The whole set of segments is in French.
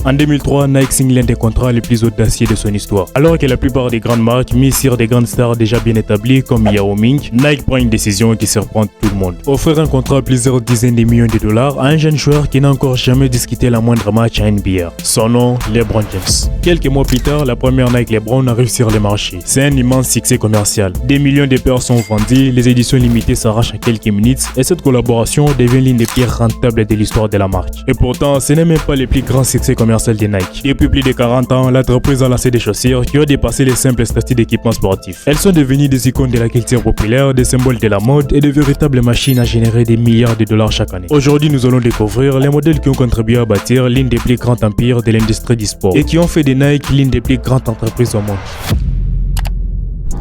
En 2003, Nike signe l'un des contrats les plus audacieux de son histoire. Alors que la plupart des grandes marques misent sur des grandes stars déjà bien établies comme Yao Ming, Nike prend une décision qui surprend tout le monde. Offrir un contrat à plusieurs dizaines de millions de dollars à un jeune joueur qui n'a encore jamais disputé la moindre match à NBA. Son nom, LeBron James. Quelques mois plus tard, la première Nike LeBron arrive sur le marché. C'est un immense succès commercial. Des millions de paires sont vendues, les éditions limitées s'arrachent en quelques minutes et cette collaboration devient l'une des plus rentables de l'histoire de la marque. Et pourtant, ce n'est même pas le plus grand succès commercial de Nike. Depuis plus de 40 ans, l'entreprise a lancé des chaussures qui ont dépassé les simples statuts d'équipement sportif. Elles sont devenues des icônes de la culture populaire, des symboles de la mode et de véritables machines à générer des milliards de dollars chaque année. Aujourd'hui, nous allons découvrir les modèles qui ont contribué à bâtir l'une des plus grands empires de l'industrie du sport et qui ont fait de Nike l'une des plus grandes entreprises au monde.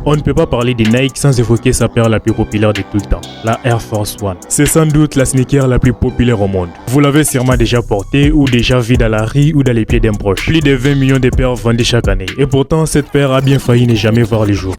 On ne peut pas parler de Nike sans évoquer sa paire la plus populaire de tout le temps, la Air Force One. C'est sans doute la sneaker la plus populaire au monde. Vous l'avez sûrement déjà portée ou déjà vue dans la rue ou dans les pieds d'un proche. Plus de 20 millions de paires vendues chaque année. Et pourtant, cette paire a bien failli ne jamais voir le jour.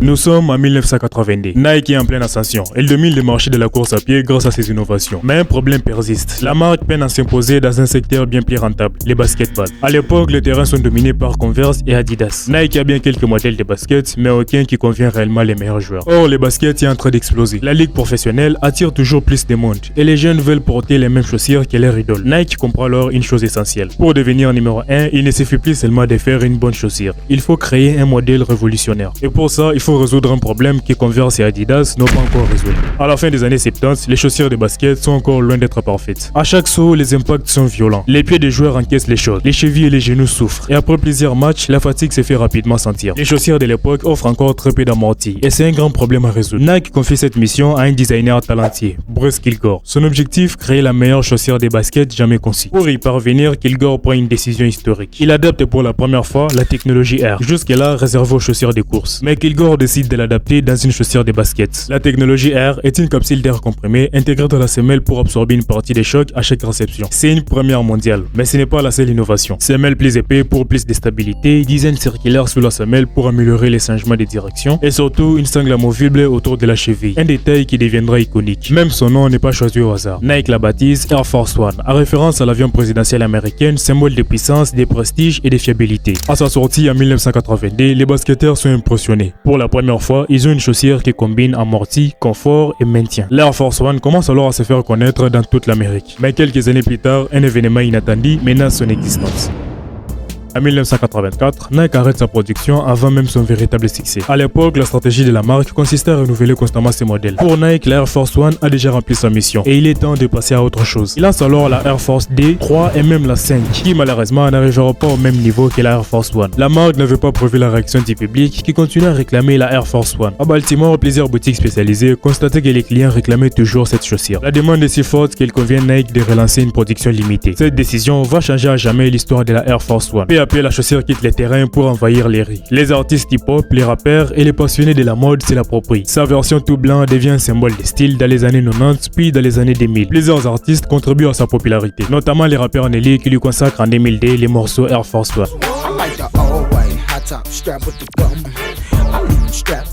Nous sommes en 1982. Nike est en pleine ascension. Elle domine le marché de la course à pied grâce à ses innovations. Mais un problème persiste. La marque peine à s'imposer dans un secteur bien plus rentable, les basketballs. À l'époque, les terrains sont dominés par Converse et Adidas. Nike a bien quelques modèles de baskets, mais aucun qui convient réellement les meilleurs joueurs. Or, les baskets est en train d'exploser. La ligue professionnelle attire toujours plus de monde et les jeunes veulent porter les mêmes chaussures que leurs idoles. Nike comprend alors une chose essentielle. Pour devenir numéro 1, il ne suffit plus seulement de faire une bonne chaussure. Il faut créer un modèle révolutionnaire. Et pour ça, il faut résoudre un problème que Converse et Adidas n'ont pas encore résolu. À la fin des années 70, les chaussures de basket sont encore loin d'être parfaites. À chaque saut, les impacts sont violents. Les pieds des joueurs encaissent les chocs, les chevilles et les genoux souffrent. Et après plusieurs matchs, la fatigue se fait rapidement sentir. Les chaussures de l'époque offrent encore très peu d'amorti et c'est un grand problème à résoudre. Nike confie cette mission à un designer talentueux, Bruce Kilgore. Son objectif, créer la meilleure chaussure de basket jamais conçue. Pour y parvenir, Kilgore prend une décision historique. Il adapte pour la première fois la technologie Air, jusque-là réservée aux chaussures de course. Mais Kilgore décide de l'adapter dans une chaussure de basket. La technologie Air est une capsule d'air comprimé intégrée dans la semelle pour absorber une partie des chocs à chaque réception. C'est une première mondiale, mais ce n'est pas la seule innovation. Semelle plus épais pour plus de stabilité, design circulaire sous la semelle pour améliorer les changements de direction et surtout une sangle amovible autour de la cheville. Un détail qui deviendra iconique. Même son nom n'est pas choisi au hasard. Nike la baptise Air Force One, en référence à l'avion présidentiel américain, symbole de puissance, de prestige et de fiabilité. À sa sortie en 1982, les basketteurs sont impressionnés. Pour la première fois, ils ont une chaussure qui combine amorti, confort et maintien. L'Air Force One commence alors à se faire connaître dans toute l'Amérique. Mais quelques années plus tard, un événement inattendu menace son existence. En 1984, Nike arrête sa production avant même son véritable succès. À l'époque, la stratégie de la marque consistait à renouveler constamment ses modèles. Pour Nike, la Air Force One a déjà rempli sa mission et il est temps de passer à autre chose. Il lance alors la Air Force D, 3 et même la 5, qui malheureusement n'arrivera pas au même niveau que la Air Force One. La marque n'avait pas prévu la réaction du public qui continuait à réclamer la Air Force One. À Baltimore, plusieurs boutiques spécialisées constataient que les clients réclamaient toujours cette chaussure. La demande est si forte qu'il convient Nike de relancer une production limitée. Cette décision va changer à jamais l'histoire de la Air Force One. Peu à peu, la chaussure quitte les terrains pour envahir les rues. Les artistes hip-hop, les rappeurs et les passionnés de la mode s'y l'approprient. Sa version tout blanc devient un symbole de style dans les années 90 puis dans les années 2000. Plusieurs artistes contribuent à sa popularité, notamment les rappeurs Nelly qui lui consacrent en 2002 les morceaux Air Force One.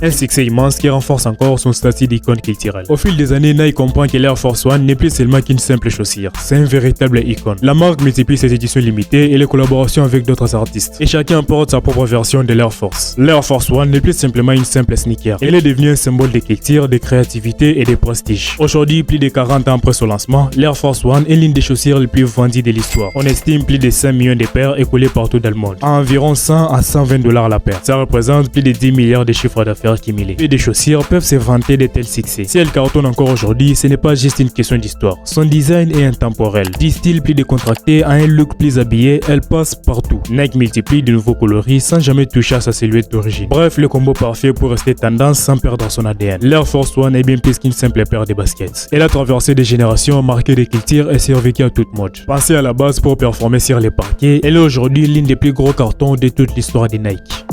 Un succès immense qui renforce encore son statut d'icône culturelle. Au fil des années, Nike comprend que l'Air Force One n'est plus seulement qu'une simple chaussure, c'est un véritable icône. La marque multiplie ses éditions limitées et les collaborations avec d'autres artistes. Et chacun porte sa propre version de l'Air Force. L'Air Force One n'est plus simplement une simple sneaker. Elle est devenue un symbole de culture, de créativité et de prestige. Aujourd'hui, plus de 40 ans après son lancement, l'Air Force One est l'une des chaussures les plus vendues de l'histoire. On estime plus de 5 millions de paires écoulées partout dans le monde, à environ 100 à 120 $ la paire. Ça représente plus de 10 milliards de chiffres d'affaires cumulés. Et des chaussures peuvent se vanter de tels succès. Si elles cartonnent encore aujourd'hui, ce n'est pas juste une question d'histoire. Son design est intemporel. Du style plus décontracté à un look plus habillé, elle passe partout. Nike multiplie de nouveaux coloris sans jamais toucher à sa silhouette d'origine. Bref, le combo parfait pour rester tendance sans perdre son ADN. L'Air Force One est bien plus qu'une simple paire de baskets. Elle a traversé des générations, marqué des cultures et survécu à toute mode. Pensée à la base pour performer sur les parquets, elle est aujourd'hui l'une des plus gros cartons de toute l'histoire de Nike.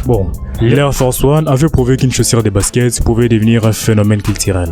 Bon, l'Air Force One avait prouvé qu'une chaussure de basket pouvait devenir un phénomène culturel.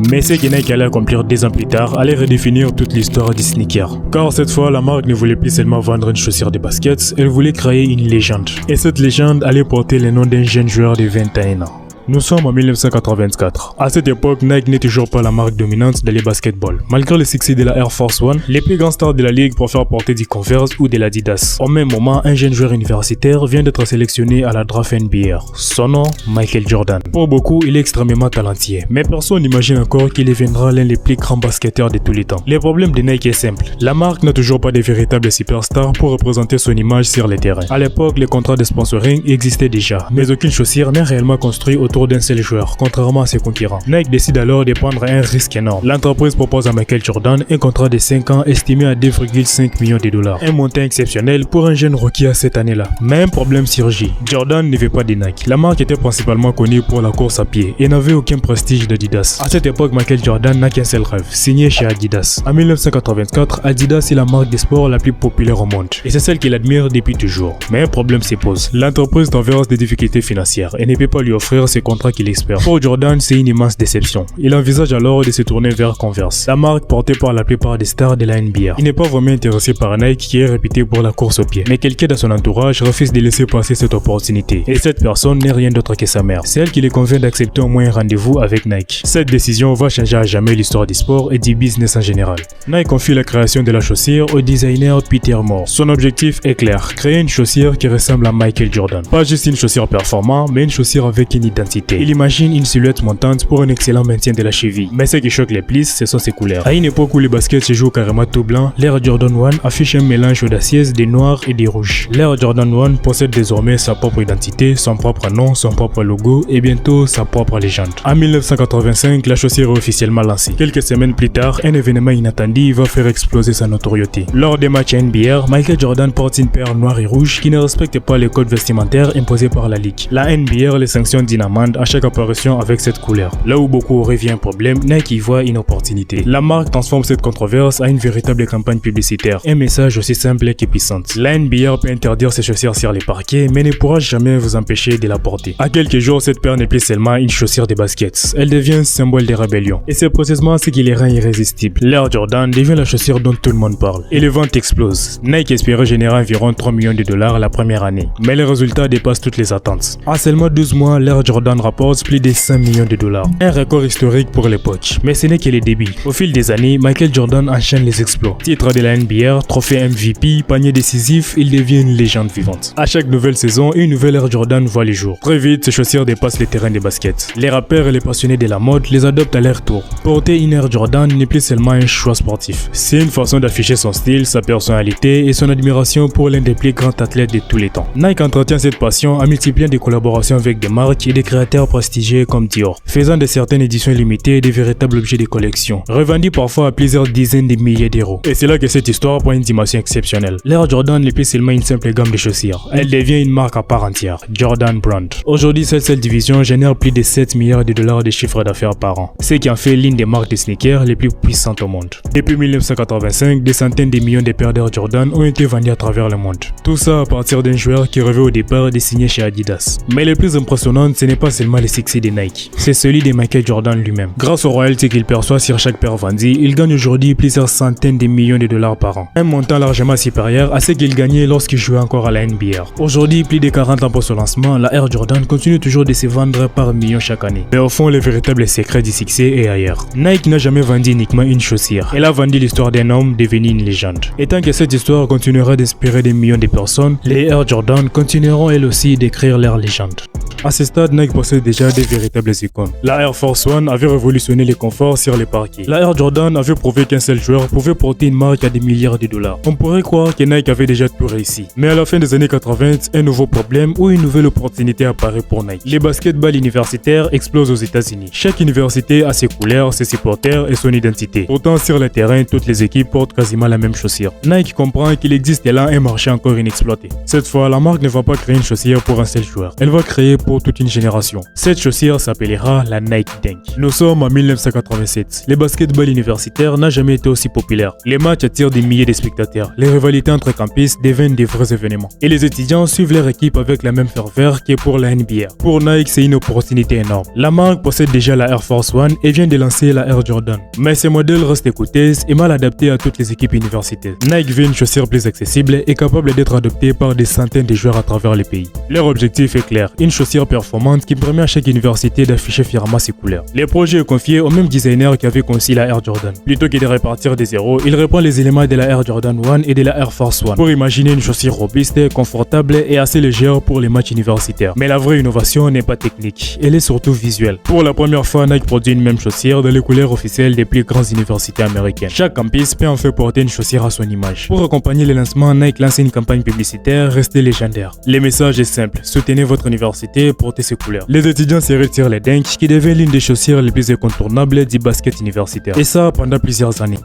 Mais ce que Nike allait accomplir 10 ans plus tard allait redéfinir toute l'histoire du sneaker. Car cette fois, la marque ne voulait plus seulement vendre une chaussure de basket, elle voulait créer une légende. Et cette légende allait porter le nom d'un jeune joueur de 21 ans. Nous sommes en 1984. À cette époque, Nike n'est toujours pas la marque dominante dans les basketballs. Malgré le succès de la Air Force One, les plus grands stars de la ligue préfèrent porter du Converse ou de l'Adidas. Au même moment, un jeune joueur universitaire vient d'être sélectionné à la draft NBA. Son nom, Michael Jordan. Pour beaucoup, il est extrêmement talentueux, mais personne n'imagine encore qu'il deviendra l'un des plus grands basketteurs de tous les temps. Le problème de Nike est simple. La marque n'a toujours pas de véritables superstars pour représenter son image sur les terrains. À l'époque, les contrats de sponsoring existaient déjà, mais aucune chaussure n'est réellement construite autour d'un seul joueur, contrairement à ses concurrents. Nike décide alors de prendre un risque énorme. L'entreprise propose à Michael Jordan un contrat de 5 ans estimé à 2,5 millions de dollars. Un montant exceptionnel pour un jeune rookie à cette année-là. Mais un problème surgit. Jordan ne veut pas de Nike. La marque était principalement connue pour la course à pied et n'avait aucun prestige d'Adidas. À cette époque, Michael Jordan n'a qu'un seul rêve, signer chez Adidas. En 1984, Adidas est la marque de sport la plus populaire au monde. Et c'est celle qu'il admire depuis toujours. Mais un problème se pose. L'entreprise traverse des difficultés financières et ne peut pas lui offrir ce contrat qu'il espère. Pour Jordan, c'est une immense déception. Il envisage alors de se tourner vers Converse, la marque portée par la plupart des stars de la NBA. Il n'est pas vraiment intéressé par Nike qui est réputé pour la course au pied. Mais quelqu'un dans son entourage refuse de laisser passer cette opportunité. Et cette personne n'est rien d'autre que sa mère. C'est elle qui le convainc d'accepter au moins un rendez-vous avec Nike. Cette décision va changer à jamais l'histoire du sport et du business en général. Nike confie la création de la chaussure au designer Peter Moore. Son objectif est clair, créer une chaussure qui ressemble à Michael Jordan. Pas juste une chaussure performante, mais une chaussure avec une identité. Il imagine une silhouette montante pour un excellent maintien de la cheville. Mais ce qui choque les plus, ce sont ses couleurs. À une époque où les baskets se jouent carrément tout blanc, l'Air Jordan 1 affiche un mélange audacieux des noirs et des rouges. L'Air Jordan 1 possède désormais sa propre identité, son propre nom, son propre logo et bientôt sa propre légende. En 1985, la chaussure est officiellement lancée. Quelques semaines plus tard, un événement inattendu va faire exploser sa notoriété. Lors des matchs NBA, Michael Jordan porte une paire noire et rouge qui ne respecte pas les codes vestimentaires imposés par la ligue. La NBA les sanctionne d'une amende à chaque apparition avec cette couleur. Là où beaucoup auraient vu un problème, Nike y voit une opportunité. La marque transforme cette controverse en une véritable campagne publicitaire. Un message aussi simple que puissant. La NBA peut interdire ses chaussures sur les parquets, mais ne pourra jamais vous empêcher de la porter. À quelques jours, cette paire n'est plus seulement une chaussure de basket. Elle devient un symbole de rébellion. Et c'est précisément ce qui les rend irrésistibles. L'Air Jordan devient la chaussure dont tout le monde parle. Et les ventes explosent. Nike espérait générer environ 3 millions de dollars la première année. Mais les résultats dépassent toutes les attentes. En seulement 12 mois, l'Air Jordan rapporte plus de 5 millions de dollars. Un record historique pour l'époque. Mais ce n'est que les débuts. Au fil des années, Michael Jordan enchaîne les exploits. Titre de la NBA, trophée MVP, panier décisif, il devient une légende vivante. À chaque nouvelle saison, une nouvelle Air Jordan voit les jours. Très vite, ces chaussures dépassent les terrains de basket. Les rappeurs et les passionnés de la mode les adoptent à leur tour. Porter une Air Jordan n'est plus seulement un choix sportif. C'est une façon d'afficher son style, sa personnalité et son admiration pour l'un des plus grands athlètes de tous les temps. Nike entretient cette passion en multipliant des collaborations avec des marques et des créateurs prestigieux comme Dior, faisant de certaines éditions limitées des véritables objets de collection, revendus parfois à plusieurs dizaines de milliers d'euros. Et c'est là que cette histoire prend une dimension exceptionnelle. L'Air Jordan n'est plus seulement une simple gamme de chaussures, elle devient une marque à part entière, Jordan Brand. Aujourd'hui, cette seule division génère plus de 7 milliards de dollars de chiffre d'affaires par an, ce qui en fait l'une des marques de sneakers les plus puissantes au monde. Depuis 1985, des centaines de millions de paires d'Air Jordan ont été vendues à travers le monde. Tout ça à partir d'un joueur qui rêvait au départ de signer chez Adidas. Mais le plus impressionnant, ce n'est pas seulement le succès de Nike, c'est celui de Michael Jordan lui-même. Grâce aux royalties qu'il perçoit sur chaque paire vendue, il gagne aujourd'hui plusieurs centaines de millions de dollars par an. Un montant largement supérieur à ce qu'il gagnait lorsqu'il jouait encore à la NBA. Aujourd'hui, plus de 40 ans pour son lancement, la Air Jordan continue toujours de se vendre par millions chaque année. Mais au fond, le véritable secret du succès est ailleurs. Nike n'a jamais vendu uniquement une chaussure. Elle a vendu l'histoire d'un homme devenu une légende. Et tant que cette histoire continuera d'inspirer des millions de personnes, les Air Jordan continueront elles aussi d'écrire leur légende. À ce stade, Nike possède déjà des véritables icônes. La Air Force One avait révolutionné les conforts sur les parquets. La Air Jordan avait prouvé qu'un seul joueur pouvait porter une marque à des milliards de dollars. On pourrait croire que Nike avait déjà tout réussi. Mais à la fin des années 80, un nouveau problème ou une nouvelle opportunité apparaît pour Nike. Les basketballs universitaires explosent aux États-Unis. Chaque université a ses couleurs, ses supporters et son identité. Pourtant, sur le terrain, toutes les équipes portent quasiment la même chaussure. Nike comprend qu'il existe là un marché encore inexploité. Cette fois, la marque ne va pas créer une chaussure pour un seul joueur. Elle va créer pour toute une génération. Cette chaussure s'appellera la Nike Dunk. Nous sommes en 1987. Les basketballs universitaires n'a jamais été aussi populaire. Les matchs attirent des milliers de spectateurs. Les rivalités entre campus deviennent des vrais événements. Et les étudiants suivent leur équipe avec la même ferveur que pour la NBA. Pour Nike, c'est une opportunité énorme. La marque possède déjà la Air Force One et vient de lancer la Air Jordan. Mais ces modèles restent coûteuses et mal adaptés à toutes les équipes universitaires. Nike veut une chaussure plus accessible et capable d'être adoptée par des centaines de joueurs à travers le pays. Leur objectif est clair, une chaussure chaussures performantes qui permet à chaque université d'afficher fièrement ses couleurs. Les projets sont confiés au même designer qui avait conçu la Air Jordan. Plutôt que de répartir des zéros, il reprend les éléments de la Air Jordan 1 et de la Air Force 1 pour imaginer une chaussure robuste, confortable et assez légère pour les matchs universitaires. Mais la vraie innovation n'est pas technique, elle est surtout visuelle. Pour la première fois, Nike produit une même chaussure dans les couleurs officielles des plus grandes universités américaines. Chaque campus peut en fait porter une chaussure à son image. Pour accompagner les lancements, Nike lance une campagne publicitaire restée légendaire. Le message est simple, soutenez votre université, portez ses couleurs. Les étudiants se retirent les Dunk qui devient l'une des chaussures les plus incontournables du basket universitaire. Et ça pendant plusieurs années.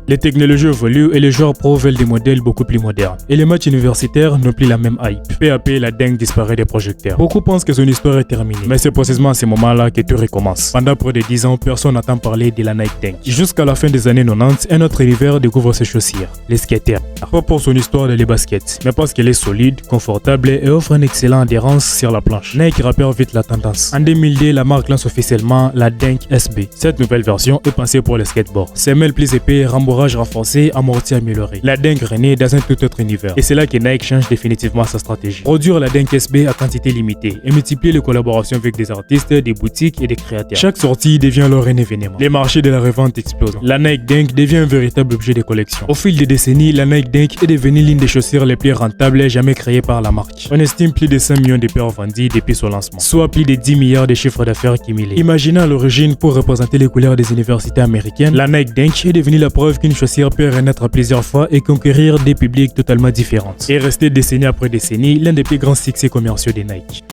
Les technologies évoluent et les joueurs pro veulent des modèles beaucoup plus modernes. Et les matchs universitaires n'ont plus la même hype. Peu à peu, la Dunk disparaît des projecteurs. Beaucoup pensent que son histoire est terminée. Mais c'est précisément à ce moment-là que tout recommence. Pendant près de 10 ans, personne n'entend parler de la Nike Dunk. Jusqu'à la fin des années 90, un autre univers découvre ses chaussures, les skaters. Pas pour son histoire de les baskets, mais parce qu'elle est solide, confortable et offre une excellente adhérence sur la planche. Nike repère vite la tendance. En 2002, la marque lance officiellement la Dunk SB. Cette nouvelle version est pensée pour les skateboards. Semelle plus épais, rembourrage renforcé, amorti amélioré. La Dunk renaît dans un tout autre univers. Et c'est là que Nike change définitivement sa stratégie. Produire la Dunk SB à quantité limitée et multiplier les collaborations avec des artistes, des boutiques et des créateurs. Chaque sortie devient alors un événement. Les marchés de la revente explosent. La Nike Dunk devient un véritable objet de collection. Au fil des décennies, la Nike Dunk est devenue l'une des chaussures les plus rentables jamais créées par la marque. On estime plus de 5 millions de paires vendues depuis son lancement, soit plus de 10 milliards de chiffres d'affaires cumulés. Imaginez à l'origine, pour représenter les couleurs des universités américaines, la Nike Dunk est devenue la preuve qu'une chaussure peut renaître plusieurs fois et conquérir des publics totalement différents. Et rester décennie après décennie l'un des plus grands succès commerciaux de Nike.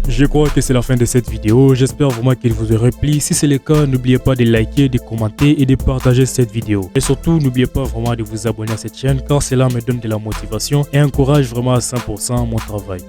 Je crois que c'est la fin de cette vidéo, j'espère vraiment qu'il vous aura plu. Si c'est le cas, n'oubliez pas de liker, de commenter et de partager cette vidéo. Et surtout, n'oubliez pas vraiment de vous abonner à cette chaîne car cela me donne de la motivation et encourage vraiment à 100% mon travail.